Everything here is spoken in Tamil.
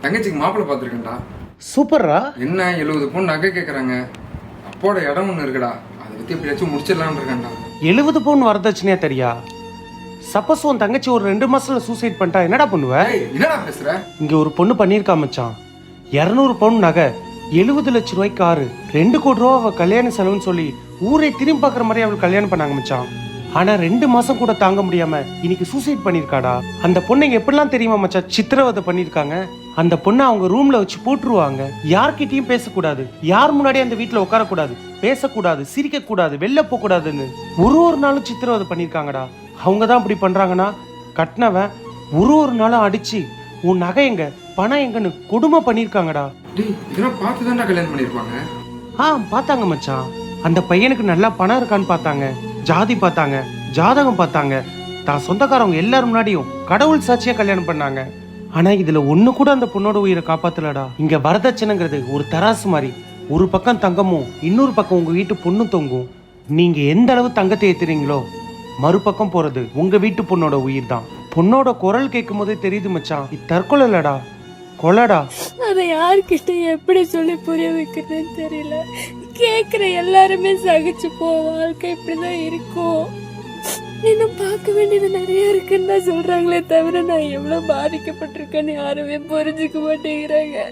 தங்கச்சிக்கு மாப்பிள்ளை பார்த்துருக்கேன்டா. சூப்பர்ரா. என்ன 70 பவுன் நகை கேட்குறாங்க. அப்போட இடம் ஒன்று இருக்குடா, அதை பற்றி எப்படியாச்சும் முடிச்சிடலான்னு இருக்கேன்டா. 70 பவுன் வரதட்சணையா தெரியா? சப்போஸ் உன் தங்கச்சி ஒரு 2 மாசத்துல சூசைட் பண்ணிட்டா என்னடா பண்ணுவ? என்னடா பேசுற? இங்க ஒரு பொண்ணு பண்ணியிருக்கா மச்சான். 200 பவுன் நகை, 70 லட்ச ரூபாய்க்கு காரு, 2 கோடி ரூபா அவ கல்யாண செலவுன்னு சொல்லி ஊரே திரும்பி பாக்குற மாதிரி அவளுக்கு கல்யாணம் பண்ணாங்க மச்சான். ஆனா 2 மாசம் கூட தாங்க முடியாம இன்னைக்கு சூசைட் பண்ணிருக்காடா. அந்த பொண்ணு எப்படிலாம் தெரியுமா மச்சான் சித்திரவதை பண்ணிருக்காங்க. அந்த பொண்ணை அவங்க ரூம்ல வச்சு போட்டுருவாங்க. யார்கிட்டயும் பேசக்கூடாது, யார் முன்னாடி அந்த வீட்டுல உட்காரக்கூடாது, பேசக்கூடாது, சிரிக்க கூடாது, வெளில போக கூடாதுன்னு ஒரு நாளும் சித்திரவதை பண்ணிருக்காங்கடா. அவங்க தான் அப்படி பண்றாங்கன்னா கட்டினவன் ஒரு நாளும் அடிச்சு உன் நகை எங்க பணம் எங்கன்னு கொடுமை பண்ணிருக்காங்கடா. இதெல்லாம் பார்த்து தான்டா கல்யாணம் பண்ணிருப்பாங்க. பார்த்தாங்க மச்சான். அந்த பையனுக்கு நல்லா பணம் இருக்கான்னு பார்த்தாங்க, ஜாதி பார்த்தாங்க, ஜாதகம் பார்த்தாங்க, தான் சொந்தக்காரவங்க எல்லாரும் முன்னாடியும் கடவுள் சாட்சியா கல்யாணம் பண்ணாங்க. ஆனா இதுல ஒண்ணு கூட அந்த பொண்ணோட உயிரை காப்பாத்தலடா. இங்க வரதட்சணைங்கிறது ஒரு தராசு மாதிரி. ஒரு பக்கம் தங்கமும் இன்னொரு பக்கம் உங்க வீட்டு பொண்ணும் தொங்கும். நீங்க எந்த அளவு தங்கத்தை ஏத்துறீங்களோ மறுபக்கம் போறது உங்க வீட்டு பொண்ணோட உயிர் தான். பொண்ணோட குரல் கேட்கும் போதே தெரியுது மச்சான், இது தற்கொலை இல்லடா, கொலைடா. அதை யார்கிட்ட எப்படி சொல்லி புரிய வைக்கிறதுன்னு தெரியல. கேக்குற எல்லாருமே சகிச்சு போ, வாழ்க்கை இப்படிதான் இருக்கும், இன்னும் பார்க்க வேண்டியது நிறைய இருக்குன்னு தான் சொல்றாங்களே தவிர நான் எவ்வளவு பாதிக்கப்பட்டிருக்கேன்னு யாருமே புரிஞ்சுக்க மாட்டேங்கிறாங்க.